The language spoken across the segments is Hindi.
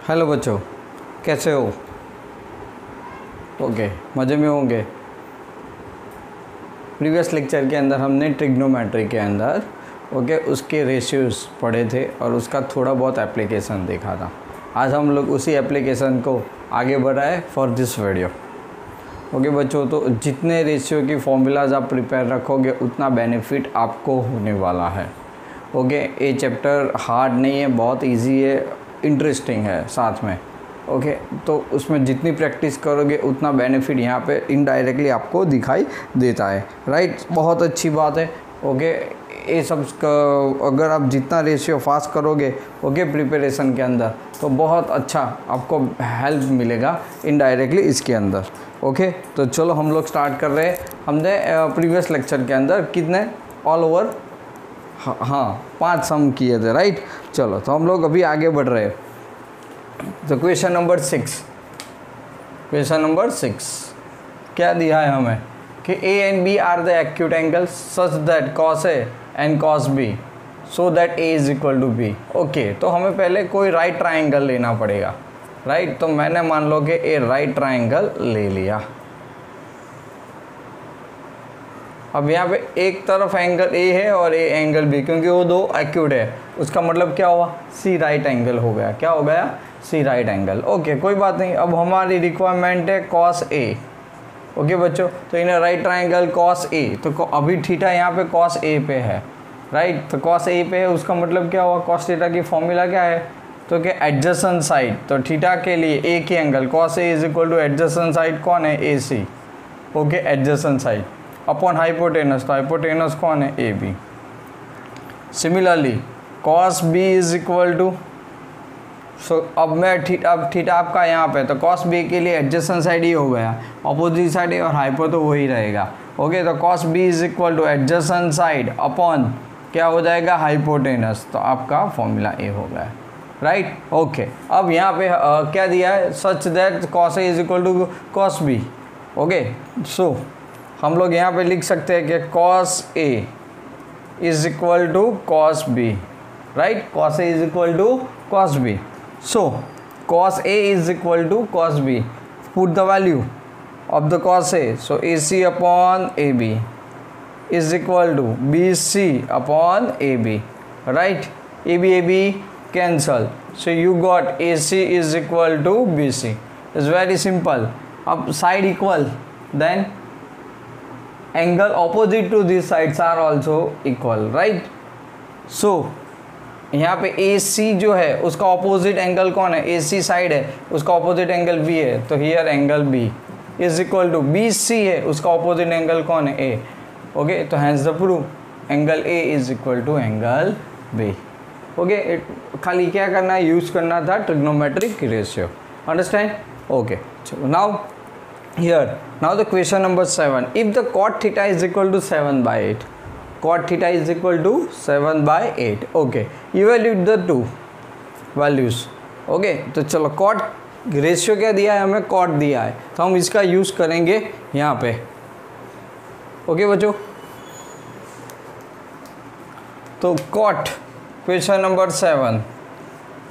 हेलो बच्चों, कैसे हो? ओके, मज़े में होंगे। प्रीवियस लेक्चर के अंदर हमने ट्रिग्नोमेट्री के अंदर उसके रेशियोज़ पढ़े थे और उसका थोड़ा बहुत एप्लीकेशन देखा था। आज हम लोग उसी एप्लीकेशन को आगे बढ़ाए फॉर दिस वीडियो। ओके बच्चों, तो जितने रेशियो की फॉर्मूलाज आप प्रिपेयर रखोगे उतना बेनिफिट आपको होने वाला है। ओके, ये चैप्टर हार्ड नहीं है, बहुत इजी है, इंटरेस्टिंग है साथ में। ओके, तो उसमें जितनी प्रैक्टिस करोगे उतना बेनिफिट यहाँ पे इनडायरेक्टली आपको दिखाई देता है। राइट, बहुत अच्छी बात है। ओके, ये सब अगर आप जितना रेशियो फास्ट करोगे प्रिपरेशन के अंदर, तो बहुत अच्छा आपको हेल्प मिलेगा इनडायरेक्टली इसके अंदर। ओके, तो चलो हम लोग स्टार्ट कर रहे हैं। हमने प्रीवियस लेक्चर के अंदर कितने ऑल ओवर 5 सम किए थे। राइट, चलो तो हम लोग अभी आगे बढ़ रहे हैं। तो क्वेश्चन नंबर 6 क्या दिया है हमें कि A and B are the acute angles such that cos A and cos B so that A is equal to B। Okay, तो हमें पहले कोई राइट ट्राइंगल लेना पड़ेगा। राइट, तो मैंने मान लो कि A राइट ट्राइंगल ले लिया। अब यहाँ पे एक तरफ एंगल A है और A एंगल B, क्योंकि वो दो एक्यूट है, उसका मतलब क्या हुआ, C राइट एंगल हो गया। क्या हो गया? C right angle. ओके, कोई बात नहीं। अब हमारी रिक्वायरमेंट है cos A। ओके बच्चों, तो in right triangle cos A, तो अभी थीटा यहाँ पे cos A पे है। राइट, तो cos A पे है, उसका मतलब क्या हुआ, cos थीटा की फॉर्मूला क्या है, तो क्या एडजेसेंट साइड, तो थीटा के लिए A की angle cos A is equal to adjacent side कौन है, AC। Okay, adjacent side upon hypotenuse, तो हाइपोटेनस कौन है, AB। Similarly cos B is equal to, so अब थीटा आपका यहाँ पे, तो cos B के लिए एडजेसेंट साइड ही हो गया, अपोजिट साइड है और हाइपो तो वही रहेगा। ओके, तो cos B is equal to adjacent side upon क्या हो जाएगा, हाइपोटेनस, तो आपका फॉर्मूला A हो गया। Right, okay. अब यहाँ पे क्या दिया है, such that cos A is equal to cos B। Okay, so हम लोग यहाँ पे लिख सकते हैं कि cos A is equal to cos B। Right, cos A is equal to cos B। So cos A is equal to cos B. Put the value of the cos A. So AC upon AB is equal to BC upon AB. Right? AB cancel. So you got AC is equal to BC. It's very simple. Up side equal, then angle opposite to these sides are also equal. Right? So यहाँ पे AC जो है उसका ऑपोजिट एंगल कौन है, AC साइड है, उसका ऑपोजिट एंगल B है, तो here angle B is equal to BC है, उसका ऑपोजिट एंगल कौन है, A। ओके, तो hence the proof angle A is equal to angle B। Okay, खाली क्या करना है, यूज करना था ट्रिग्नोमेट्रिक रेशियो। अंडरस्टैंड? ओके, चलो now here now the question number 7, if the cot theta is equal to 7/8, cot theta is equal to 7/8। Okay, evaluate the two values. Okay, तो चलो cot रेशियो क्या दिया है हमें, cot दिया है, तो हम इसका यूज़ करेंगे यहाँ पे। ओके बच्चों, तो cot क्वेश्चन नंबर 7,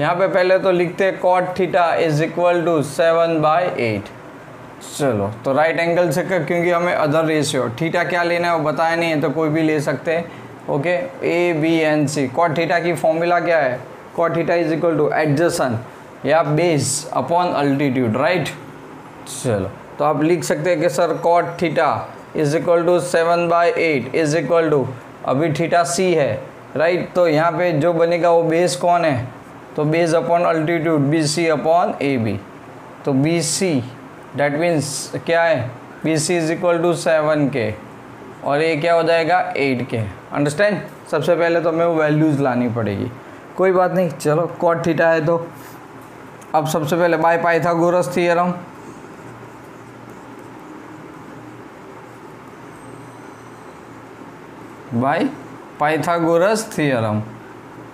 यहाँ पे पहले तो लिखते हैं cot theta is equal to 7/8। चलो, तो राइट एंगल से क्योंकि हमें अदर रेशियो थीटा क्या लेना है वो बताया नहीं है, तो कोई भी ले सकते हैं। Okay, A B and C। cot theta की फॉर्मूला क्या है, cot theta is equal to adjacent या बेस अपॉन अल्टीट्यूड। राइट, चलो तो आप लिख सकते हैं कि sir cot theta is equal to 7/8 is equal to, अभी थीटा C है। राइट, तो यहाँ पे जो बनेगा वो बेस कौन है, तो base upon altitude BC upon AB, तो BC डैट मीन्स क्या है, BC is equal to 7K और ये क्या हो जाएगा 8K। अंडरस्टैंड? सबसे पहले तो हमें वो वैल्यूज़ लानी पड़ेगी, कोई बात नहीं। चलो cot थीटा है, तो अब सबसे पहले by Pythagoras theorem, by Pythagoras theorem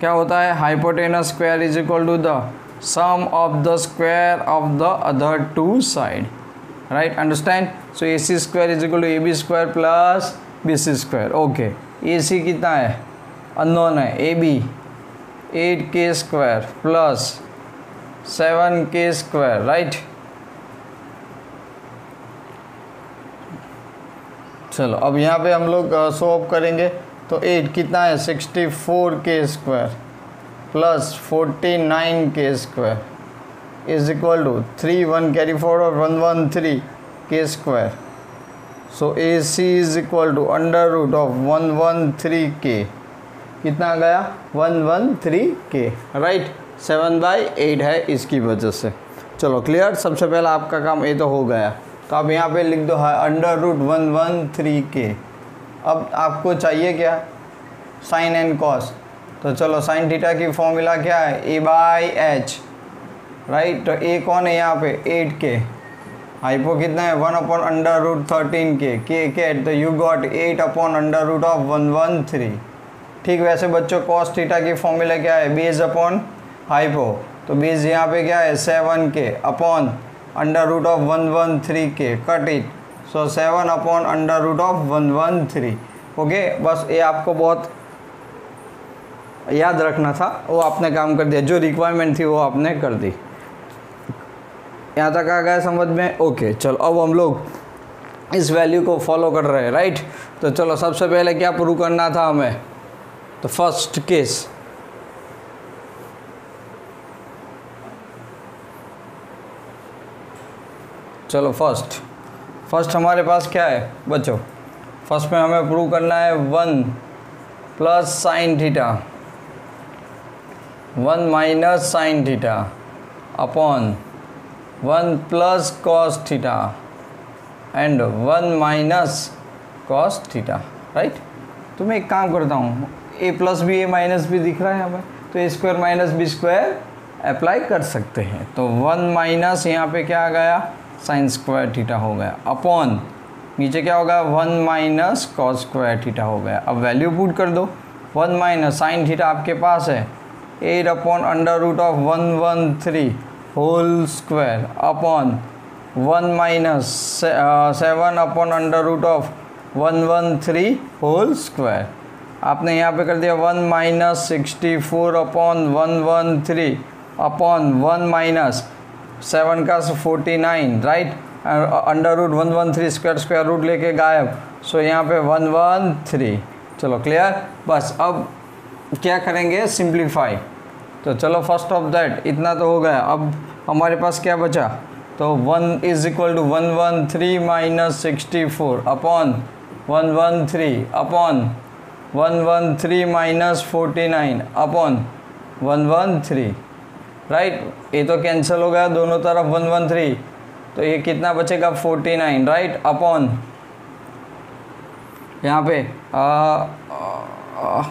क्या होता है, hypotenuse square is equal to the sum of the square of the other two side। right, understand? so AC square is equal to AB square plus BC square। okay, AC कितना है, अननोन है, AB 8K square plus 7k², right. चलो अब यहाँ पे हम लोग सॉल्व करेंगे तो 8 कितना है 64k² plus 49k² is equal to 3 1 carry forward 113k²। So AC is equal to under root of 113k, कितना आ गया 113k, राइट। 7/8 है इसकी वजह से। चलो क्लियर, सबसे पहला आपका काम ये तो हो गया। तो आप यहाँ पे लिख दो है अंडर रूट 113k। अब आपको चाहिए क्या साइन एंड कॉस, तो चलो साइन थीटा की फॉर्मूला क्या है A/H, राइट। तो A कौन है यहाँ पे 8k, हाइपो कितना है 1/√13k, k कैट, तो यू गॉट 8/√113। ठीक वैसे बच्चों कॉस थीटा की फॉर्मूला क्या है बेस अपॉन हाइपो, तो बेस यहाँ पे क्या है 7k upon √113k, cut it, so 7/√113। Okay, बस ये आपको बहुत याद रखना था, वो आपने काम कर दिया, जो रिक्वायरमेंट थी वो आपने कर दी। यहाँ तक आ गया समझ में? ओके चलो अब हम लोग इस वैल्यू को फॉलो कर रहे हैं, राइट। तो चलो सबसे पहले क्या प्रूव करना था हमें, तो फर्स्ट केस, चलो फर्स्ट हमारे पास क्या है बच्चों, फर्स्ट में हमें प्रूव करना है 1 plus sine theta 1 minus sine theta upon 1 plus cos theta and 1 minus cos theta, right. तो मैं एक काम करता हूँ, a plus B a minus B दिख रहा है हमें, तो a² माइनस b² अप्लाई कर सकते हैं। तो 1 माइनस यहाँ पे क्या आ गया sin² थीटा हो गया अपॉन नीचे क्या होगा 1 माइनस cos² थीटा हो गया। अब वैल्यू पुट कर दो, 1 माइनस साइन थीटा आपके पास है 8/√113 whole square upon 1 minus 7/√113 whole square. आपने यहाँ पे कर दिया 1 माइनस 64/113 अपॉन 1 माइनस 7 का 49, राइट। √113 स्क्वायर रूट लेके गायब, सो यहाँ पे 113। चलो क्लियर, बस अब क्या करेंगे सिंप्लीफाई। तो चलो फर्स्ट ऑफ दैट इतना तो हो गया, अब हमारे पास क्या बचा, तो 1 is equal to 113 minus 64 upon 113 upon 113 minus 49 upon 113, right. ये तो कैंसिल हो गया दोनों तरफ 113, तो ये कितना बचेगा 49, राइट, अपॉन यहाँ पे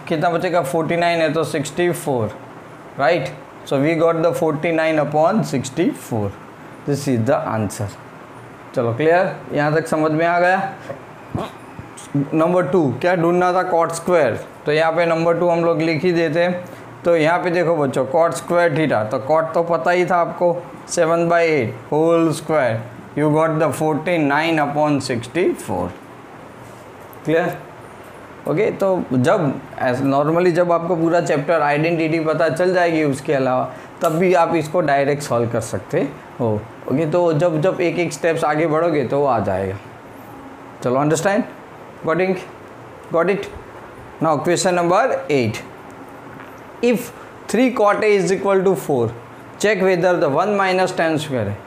कितना बचेगा 49 है तो 64, right. So we got the 49/64, this is the answer. चलो क्लियर, यहाँ तक समझ में आ गया। नंबर 2 क्या ढूंढना था cot², तो यहाँ पे नंबर 2 हम लोग लिख ही देते। तो यहाँ पे देखो बच्चों cot² थीटा, तो cot तो पता ही था आपको 7/8 whole square, you got the 49/64, clear. Okay, तो जब नॉर्मली जब आपको पूरा चैप्टर आइडेंटिटी पता चल जाएगी उसके अलावा, तब भी आप इसको डायरेक्ट सॉल्व कर सकते हो। ओके, तो जब एक एक स्टेप्स आगे बढ़ोगे तो वो आ जाएगा। चलो understand, got it. Now question number 8, if 3 cot A is equal to 4, check whether the 1 minus tan² है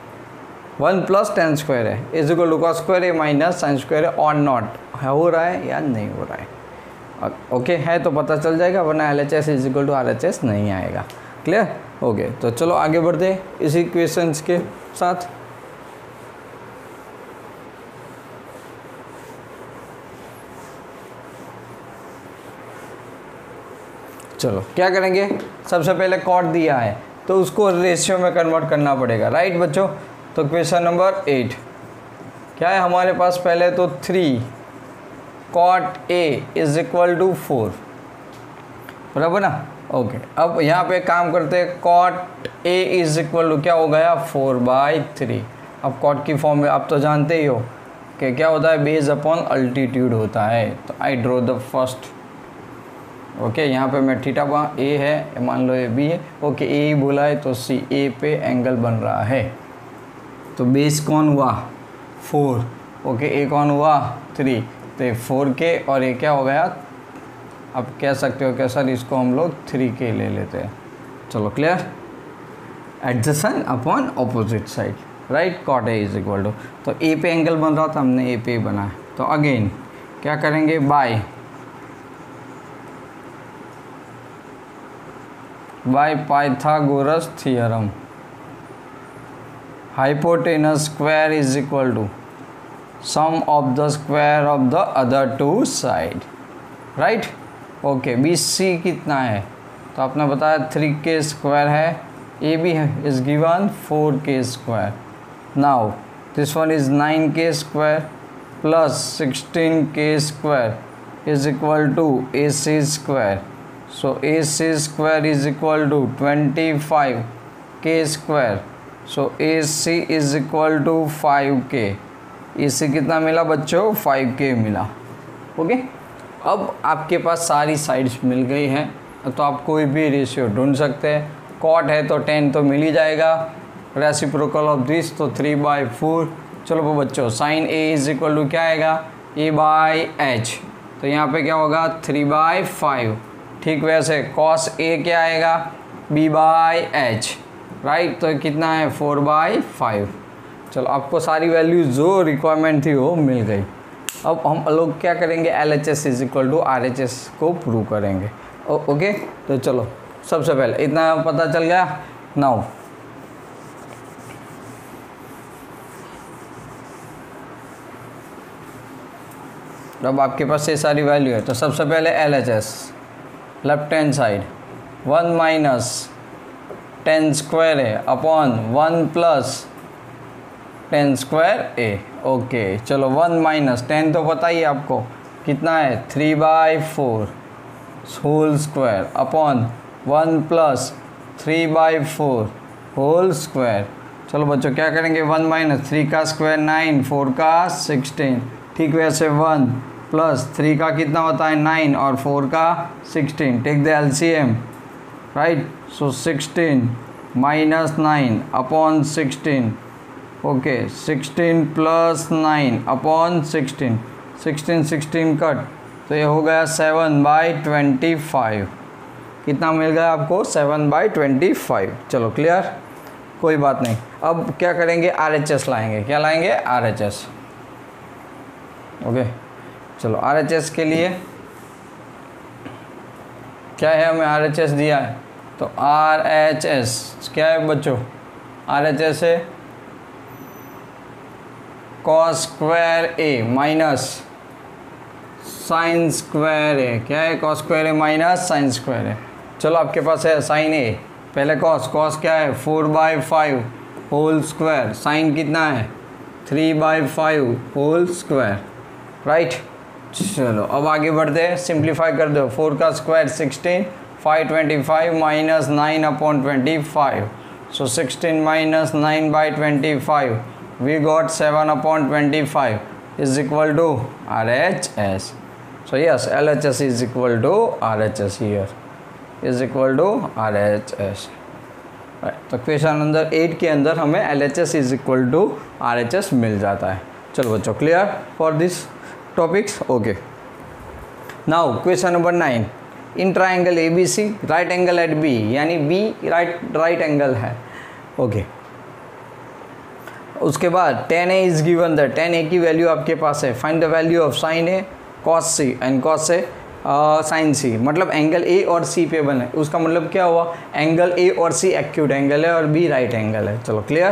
1 प्लस tan² है is equal to cos² A minus sin² है और नॉट, हो रहा है या नहीं हो रहा है। ओके है तो पता चल जाएगा, वरना LHS is equal to RHS नहीं आएगा, क्लियर। ओके, तो चलो आगे बढ़ते इसी क्वेश्चंस के साथ। चलो क्या करेंगे, सबसे पहले कॉट दिया है तो उसको रेशियो में कन्वर्ट करना पड़ेगा, राइट बच्चों। तो क्वेश्चन नंबर 8 क्या है हमारे पास, पहले तो 3 cot A is equal to 4, बराबर ना। ओके, अब यहाँ पे काम करते हैं, cot A is equal to क्या हो गया 4/3। अब cot की फॉर्म में आप तो जानते ही हो कि क्या होता है, बेस अपॉन अल्टीट्यूड होता है। तो I draw the first okay, यहाँ पे मैं थीटा ए है, मान लो ये बी है, ओके ए ही बोला है तो सी, ए पे एंगल बन रहा है। तो बेस कौन हुआ 4, ओके ए कौन हुआ 3, तो ये 4K और ये क्या हो गया, अब कह सकते हो कि सर इसको हम लोग 3K ले लेते हैं। चलो clear, adjacent upon opposite side, right, cot A is equal to, तो ए पे एंगल बन रहा था, हमने ए पे बनाया, तो अगेन क्या करेंगे, by Pythagoras theorem, hypotenuse square is equal to sum of the square of the other two side, right. Okay, B C कितना है, तो आपने बताया 3K स्क्वायर है, ए बी है is given 4K square. Now this one is 9K square plus 16K square is equal to AC square, so AC square is equal to 25K square, so AC is equal to 5K। AC कितना मिला बच्चों, 5K मिला। ओके, अब आपके पास सारी साइड्स मिल गई हैं, तो आप कोई भी रेशियो ढूंढ सकते हैं। कॉट है तो 10 तो मिल ही जाएगा, रेसिप्रोकल ऑफ दिस तो 3/4। चलो बच्चों, sine A is equal to क्या आएगा, A/H, तो यहाँ पे क्या होगा 3/5। ठीक वैसे कॉस ए क्या आएगा, B/H, राइट, तो कितना है 4/5। चलो आपको सारी वैल्यू जो रिक्वायरमेंट थी वो मिल गई। अब हम लोग क्या करेंगे, LHS is equal to RHS को प्रूव करेंगे। ओके, तो चलो सबसे पहले इतना पता चल गया। नाउ अब आपके पास ये सारी वैल्यू है, तो सबसे पहले LHS left hand side 1 minus 10 square है अपॉन 1 प्लस 10 स्क्वायर ए। ओके, चलो 1 माइनस 10 तो पता ही है आपको कितना है 3/4 whole square upon 1 plus 3/4 whole square. चलो बच्चों क्या करेंगे, 1 माइनस 3 का स्क्वायर 9, 4 का 16, ठीक वैसे 1 प्लस 3 का कितना होता है 9 और 4 का 16, take the LCM, right, so 16 minus 9 upon 16, okay 16 plus 9 upon 16, 16 cut, तो ये हो गया 7/25। कितना मिल गया आपको 7/25। चलो क्लियर, कोई बात नहीं। अब क्या करेंगे, RHS लाएंगे, क्या लाएंगे RHS। ओके, चलो RHS के लिए क्या है, हमें RHS दिया है, तो RHS क्या है बच्चों, RHS है कॉस स्क्वायर ए माइनस साइन स्क्वायर ए। क्या है, कॉस स्क्वायर ए माइनस साइन स्क्वायर ए। चलो आपके पास है साइन ए, पहले कॉस क्या है 4/5 होल स्क्वायर, साइन कितना है 3/5 होल स्क्वायर, राइट। चलो अब आगे बढ़ते हैं, सिंप्लीफाई कर दो, 4 का square 16, 5/25 minus 9/25, so 16 minus 9/25 we got 7/25 is equal to RHS। So yes, LHS is equal to RHS here, is equal to RHS, right. तो क्वेश्चन नंबर 8 के अंदर हमें LHS is equal to RHS मिल जाता है। चलो बच्चों clear for this topics, okay। now question number 9, in triangle ABC right angle at B, यानी B right angle है, okay। उसके बाद tan A is given there, tan A की वैल्यू आपके पास है, find the value of sin A cos C and cos A sin C, मतलब एंगल A और C पे बने, उसका मतलब क्या हुआ, एंगल A और C एक्यूट एंगल है और B राइट एंगल है। चलो क्लियर,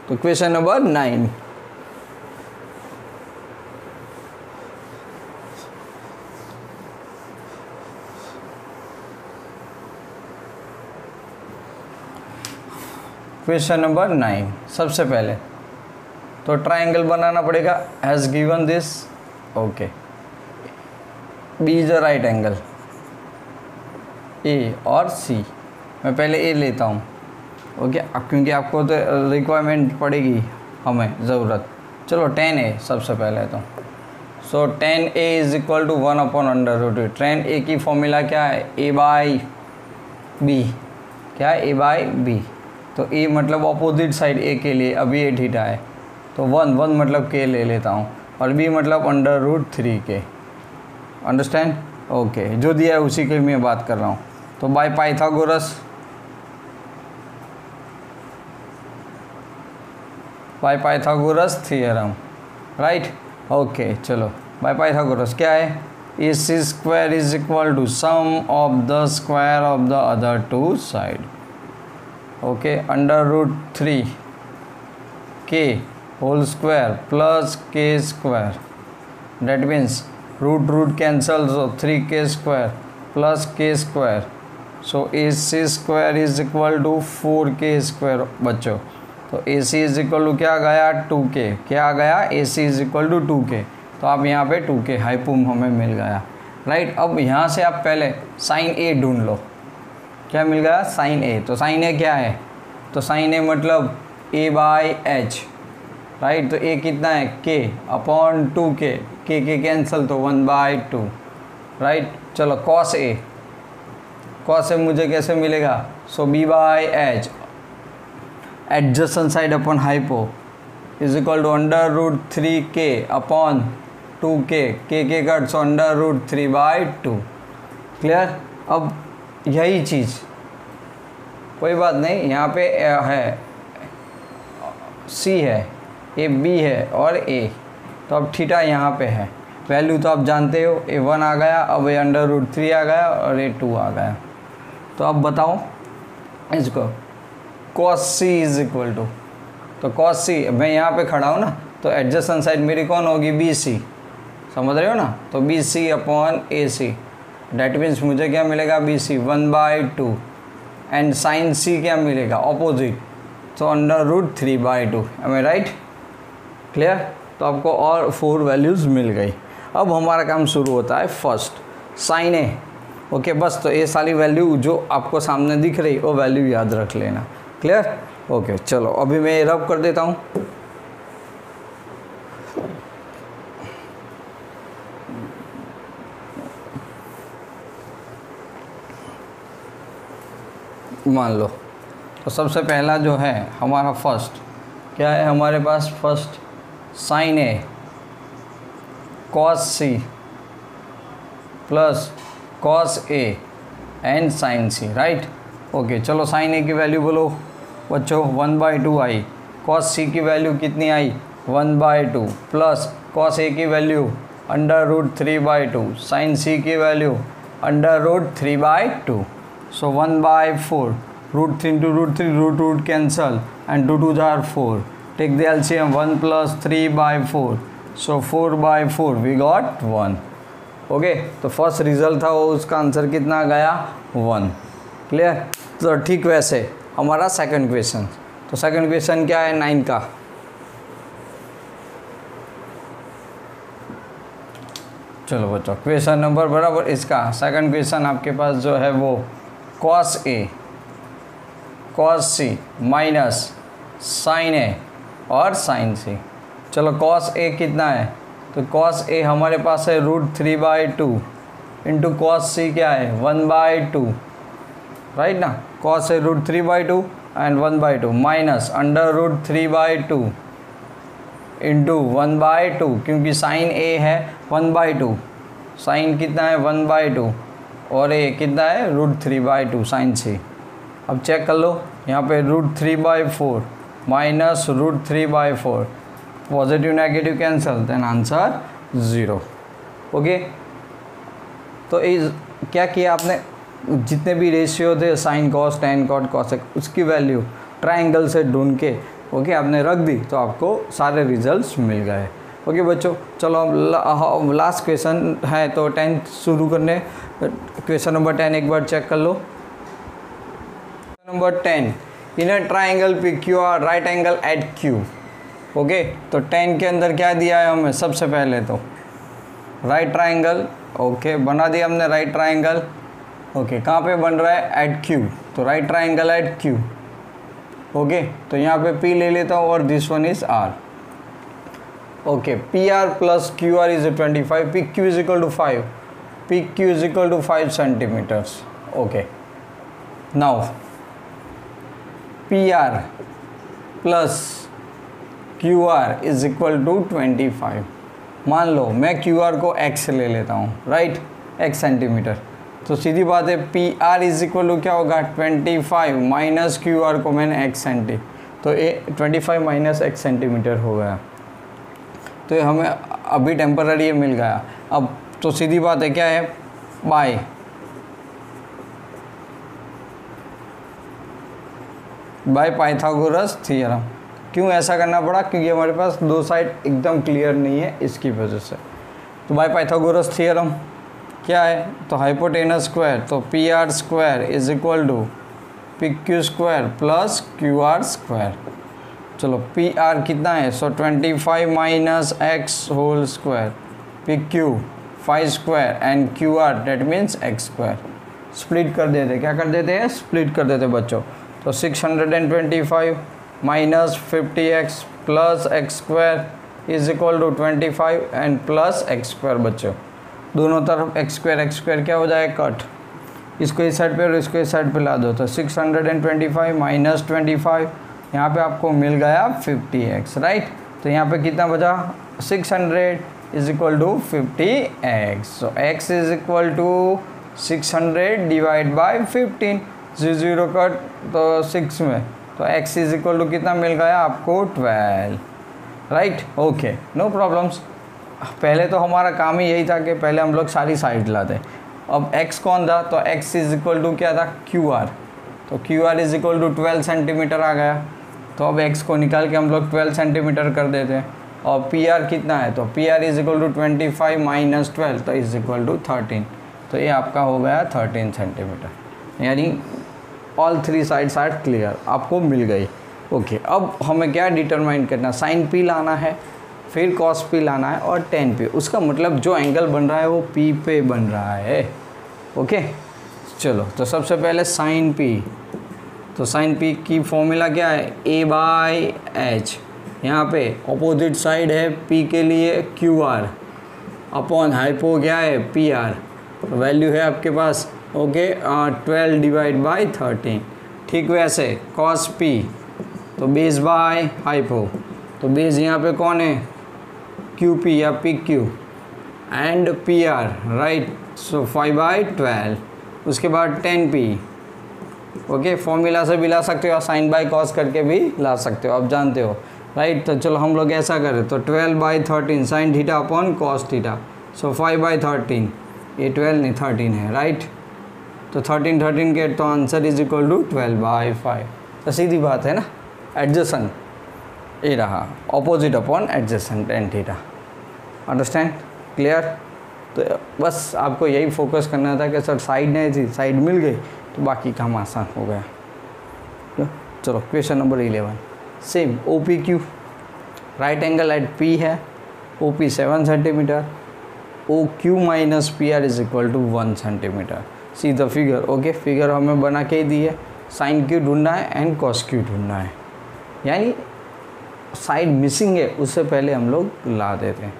तो क्वेश्चन नंबर 9, क्वेश्चन नंबर 9, सबसे पहले तो ट्राइंगल बनाना पड़ेगा as given this, okay. B is a right angle, A और सी, मैं पहले ए लेता हूँ, ओके, क्योंकि आपको तो रिक्वायरमेंट पड़ेगी हमें ज़रूरत। चलो tan A सबसे पहले तो, so tan a is equal to 1 upon under root. tan a की फॉर्मूला क्या है, a बाई बी, क्या है, a बाई बी। तो a मतलब अपोजिट साइड a के लिए, अभी a थीटा है तो 1 मतलब k ले लेता हूँ, और b मतलब under root 3k। Understand? Okay, जो दिया है उसी के मैं बात कर रहा हूँ। तो by Pythagoras theorem, right. Okay चलो, बाय पाइथागोरस क्या है, A C square is equal to sum of the square of the other two side. Okay, under root 3k whole square plus k square, that means root cancel, so 3k square plus k square, so AC square is equal to 4k square बच्चों। तो AC is equal to क्या आ गया, 2k, क्या आ गया, AC is equal to 2k। तो आप यहाँ पे 2k हाइपोम हमें मिल गया, राइट। अब यहाँ से आप पहले साइन A ढूंढ लो, क्या मिल गया, साइन A। तो साइन A क्या है, तो साइन A मतलब A बाई एच, राइट। तो A कितना है, k upon 2k, k cancel तो 1/2, राइट। चलो कॉस A मुझे कैसे मिलेगा, so B by H adjacent side upon hypo is equal to under root 3k upon 2k, k cut, so under root 3/2। Clear? अब यही चीज़, कोई बात नहीं, यहाँ पे है C है, A B है और A, तो अब थीटा यहाँ पे है, वैल्यू तो आप जानते हो, A1 आ गया, अब A अंडर रूट 3 आ गया और A2 आ गया। तो अब बताओ इसको, cos C is equal to, तो cos C, मैं यहाँ पे खड़ा हूँ ना, तो एडजस्टेंट साइड मेरी कौन होगी, BC, समझ रहे हो ना। तो BC upon AC, that means मुझे क्या मिलेगा, BC 1/2, एंड साइन C क्या मिलेगा, अपोजिट, तो अंडर रूट 3/2। एम आई राइट? क्लियर? तो आपको और 4 वैल्यूज़ मिल गई। अब हमारा काम शुरू होता है फर्स्ट, साइन A। ओके, बस तो ये सारी वैल्यू जो आपको सामने दिख रही वो वैल्यू याद रख लेना। क्लियर? ओके चलो, अभी मैं रब कर देता हूँ। मान लो, तो सबसे पहला जो है हमारा फर्स्ट क्या है, हमारे पास first sine A cos C plus cos A and sine C, right. Okay चलो, साइन A की वैल्यू बोलो बच्चों, 1/2 आई, कॉस C की वैल्यू कितनी आई, 1/2, प्लस कॉस A की value under root 3/2, sine C की value under root 3/2, so 1/4, root 3 into root 3, root cancel, and 2 2s are 4, take the LCM, 1 plus 3/4, so 4/4 we got 1। Okay, तो फर्स्ट रिजल्ट था वो, उसका आंसर कितना गया, 1। क्लियर? तो ठीक वैसे हमारा सेकंड क्वेश्चन, तो सेकंड क्वेश्चन क्या है, 9 का। चलो बच्चों, क्वेश्चन नंबर बराबर इसका सेकंड क्वेश्चन आपके पास जो है वो cos A cos C minus sine A और साइन C। चलो cos A कितना है, तो cos A हमारे पास है रूट 3/2 इंटू cos C क्या है, 1/2, राइट ना। cos A root 3/2 and 1/2 minus under root 3/2 into 1/2, क्योंकि साइन A है 1/2, साइन कितना है 1/2 और A कितना है रूट 3/2 साइन C। अब चेक कर लो, यहाँ पे root 3/4 minus root 3/4, positive negative cancel, then answer 0। Okay, तो इस क्या किया आपने, जितने भी रेशियो थे sine cos tan cot cosec, उसकी वैल्यू ट्रायंगल से ढूंढ के ओके आपने रख दी, तो आपको सारे रिजल्ट्स मिल गए। ओके बच्चों, चलो अब लास्ट क्वेश्चन है, तो 10 शुरू करने, क्वेश्चन नंबर 10 एक बार चेक कर लो। Number 10, in a triangle P Q R right angle at Q. Okay, तो 10 के अंदर क्या दिया है हमें, सबसे पहले तो राइट ट्राइंगल। ओके, बना दिया हमने राइट ट्राइंगल। ओके, कहाँ पे बन रहा है, एट क्यू, तो right triangle at Q. Okay, तो यहाँ पे P ले लेता हूँ और this one is R। Okay, P R plus Q R is 25, P Q is equal to 5, P Q is equal to 5 centimetres. Okay, now P R plus Q R is equal to 25. मान लो मैं क्यू आर को x ले लेता हूँ, राइट, x सेंटीमीटर. तो सीधी बात है P R is equal to क्या होगा 25 माइनस क्यू आर को मैंने x सेंटी, तो ये 25 माइनस x सेंटीमीटर हो गया. तो ये हमें अभी टेम्पररी ये मिल गया. अब तो सीधी बात है क्या है, बाय पाइथागोरस थ्योरम. क्यों ऐसा करना पड़ा, क्योंकि हमारे पास दो साइड एकदम क्लियर नहीं है, इसकी वजह से. तो बाय पाइथागोरस थ्योरम क्या है, तो हाइपोटेनस स्क्वायर, तो P R square is equal to P Q square plus Q R square. चलो पी आर कितना है, so 25 minus X whole square, P Q 5 square and Q R that means X square. Split कर देते, क्या कर देते हैं, स्प्लिट कर देते बच्चों. तो 625 माइनस 50x प्लस X square is equal to 25 and plus X square. बच्चों दोनों तरफ एक्स स्क्वायर क्या हो जाए, कट. इसको इस साइड पे और इसको इस साइड पे ला दो, तो 625 माइनस 25, यहाँ पे आपको मिल गया 50x, राइट. तो यहाँ पे कितना बचा, 600 is equal to 50x. So x is equal to 600 divide by 15, 0 cut तो 6 में, तो x इज इक्वल टू कितना मिल गया आपको 12, राइट. Okay, no problems. पहले तो हमारा काम ही यही था कि पहले हम लोग सारी साइड लाते. अब x कौन था, तो x इज इक्वल टू क्या था, क्यू आर. तो Q R is equal to 12 centimetre आ गया. तो अब x को निकाल के हम लोग 12 सेंटीमीटर कर देते हैं. और पी आर कितना है, तो P R is equal to 25 minus 12, तो इज इक्वल टू 13. तो ये आपका हो गया 13 सेंटीमीटर. यानी all three sides are clear, आपको मिल गई. ओके, अब हमें क्या डिटरमाइन करना, साइन पी लाना है, फिर कॉस पी लाना है और टेन पी. उसका मतलब जो एंगल बन रहा है वो पी पे बन रहा है. ओके, चलो तो सबसे पहले साइन पी. तो साइन पी की फॉर्मूला क्या है, ए बाई एच. यहाँ पे अपोजिट साइड है पी के लिए क्यू आर अपॉन हाइपो क्या है पी आर. वैल्यू है आपके पास ओके 12 डिवाइड बाई 13. ठीक वैसे कॉस पी, तो बेस बाय हाइपो, तो बेस यहाँ पे कौन है, क्यू पी या P Q and P R, right. So 5/12. उसके बाद 10p. ओके, फॉर्मूला से भी ला सकते हो, साइन बाय कॉस करके भी ला सकते हो, आप जानते हो, राइट. तो चलो हम लोग ऐसा करें, तो 12/13 sine theta upon cos theta. So 5/13, ये 12 नहीं 13 है, राइट. तो 13 के तो आंसर इज इक्वल टू 12/5. तो सीधी बात है ना, एडजेसेंट ये रहा, opposite upon adjacent tan theta. Understand, clear. तो बस आपको यही फोकस करना था कि सर साइड नहीं थी, साइड मिल गई तो बाकी काम आसान हो गया. चलो question number 11. Same O P Q, right angle at P है, O P 7 centimetre, O Q minus P R is equal to 1 centimetre. See the figure. Okay, figure हमें बना के ही दी है, साइन क्यू ढूंढना है एंड कॉस क्यू ढूंढना है. यानी साइड मिसिंग है उससे पहले हम लोग ला देते हैं,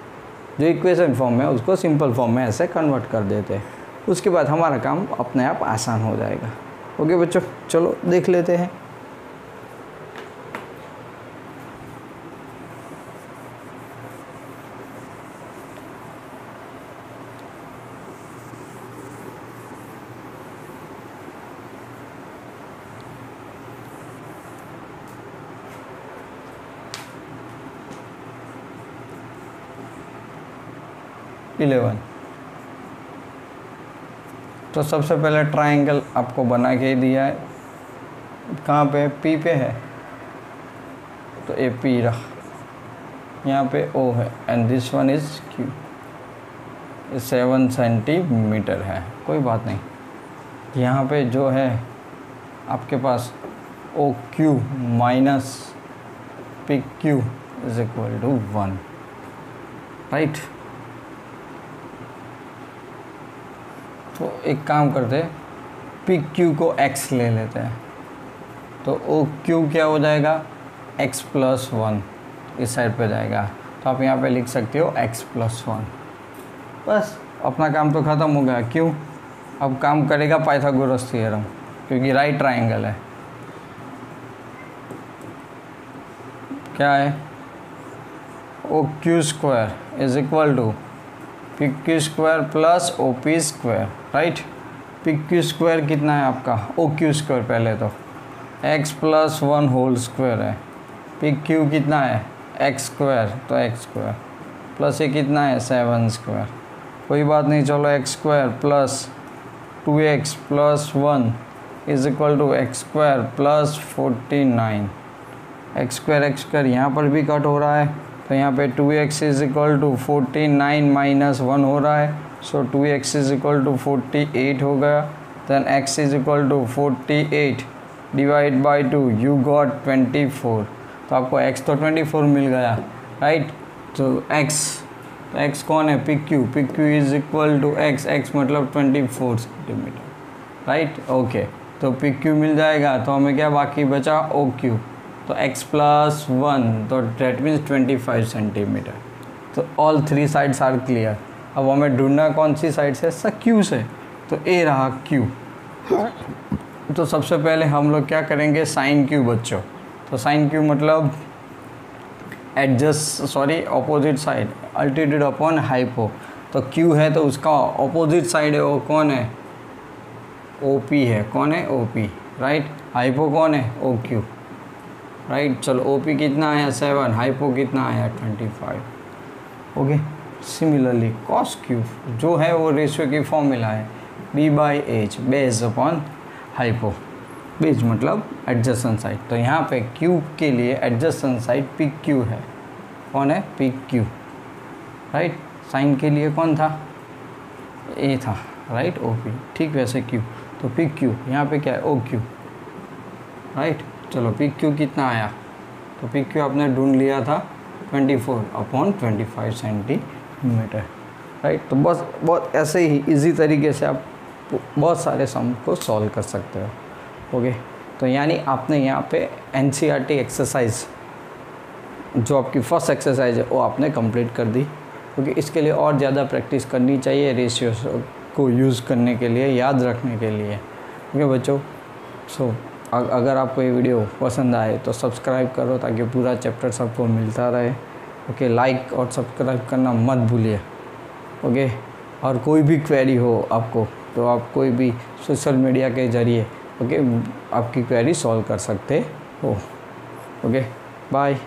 जो इक्वेशन फॉर्म है उसको सिंपल फॉर्म में ऐसे कन्वर्ट कर देते हैं. उसके बाद हमारा काम अपने आप आसान हो जाएगा. ओके बच्चों, चलो देख लेते हैं. तो सबसे पहले ट्रायंगल आपको बना के दिया है, कहाँ पे, पी पे है, तो ए पी रहा, यहाँ पे ओ है and this one is Q. 7 centimetre है, कोई बात नहीं. यहाँ पे जो है आपके पास O Q minus P Q is equal to 1, right. तो एक काम करते हैं, पी क्यू को x ले लेते हैं, तो ओ क्यू क्या हो जाएगा x + 1 इस साइड पे जाएगा. तो आप यहाँ पे लिख सकते हो x+1। बस अपना काम तो ख़त्म हो गया। क्यों? अब काम करेगा पाइथागोरस थ्योरम, क्योंकि राइट ट्राइंगल है। क्या है? OQ² is equal to PQ² plus OP², right. PQ² कितना है आपका? OQ² पहले तो x+1² है। PQ कितना है? x², तो x² प्लस ये कितना है? 7²। कोई बात नहीं, चलो x² plus 2x plus 1 is equal to x² plus 49। x² यहाँ पर भी कट हो रहा है, तो यहाँ पे 2x is equal to 49 minus 1 हो रहा है, सो 2x इज इक्वल टू 48 हो गया। Then x is equal to 48 divide by 2, you got 24। तो आपको x तो 24 मिल गया, राइट। तो x कौन है? PQ is equal to x मतलब 24 सेंटीमीटर, राइट। ओके, तो PQ मिल जाएगा, तो हमें क्या बाकी बचा? OQ। तो x+1, तो डेट मीन्स 25 सेंटीमीटर। तो ऑल 3 साइड्स आर क्लियर। अब हमें ढूंढना कौन सी साइड से? Q से। तो A रहा Q। तो सबसे पहले हम लोग क्या करेंगे? साइन Q बच्चों। तो साइन Q मतलब opposite side, altitude upon hypo. तो Q है तो उसका ऑपोजिट साइड है, वो कौन है? OP है। कौन है? OP, right. हाइपो कौन है? OQ, right. चलो OP कितना आया? 7, हाइपो कितना आया? 25। ओके, सिमिलरली cos Q जो है वो रेशियो की फॉर्मूला है B/H, base upon hypo. Base मतलब एडजेसेंट साइड। तो यहाँ पे Q के लिए एडजेसेंट साइड PQ है। कौन है? PQ, right. साइन के लिए कौन था? A था, राइट। OP, ठीक। वैसे Q तो PQ यहाँ पे क्या है? OQ, right. चलो PQ कितना आया? तो PQ आपने ढूंढ लिया था 24/25 सेंटीमीटर, राइट। तो बस बहुत ऐसे ही इजी तरीके से आप बहुत सारे सम को सॉल्व कर सकते हो। ओके, तो यानी आपने यहाँ पे NCERT एक्सरसाइज जो आपकी फर्स्ट एक्सरसाइज है वो आपने कंप्लीट कर दी, क्योंकि इसके लिए और ज़्यादा प्रैक्टिस करनी चाहिए रेशियोज को यूज़ करने के लिए, याद रखने के लिए। ओके बच्चों, सो अगर आपको ये वीडियो पसंद आए तो सब्सक्राइब करो ताकि पूरा चैप्टर सबको मिलता रहे। ओके, लाइक और सब्सक्राइब करना मत भूलिए। ओके, और कोई भी क्वेरी हो आपको तो आप कोई भी सोशल मीडिया के ज़रिए आपकी क्वेरी सॉल्व कर सकते हो। Okay, bye.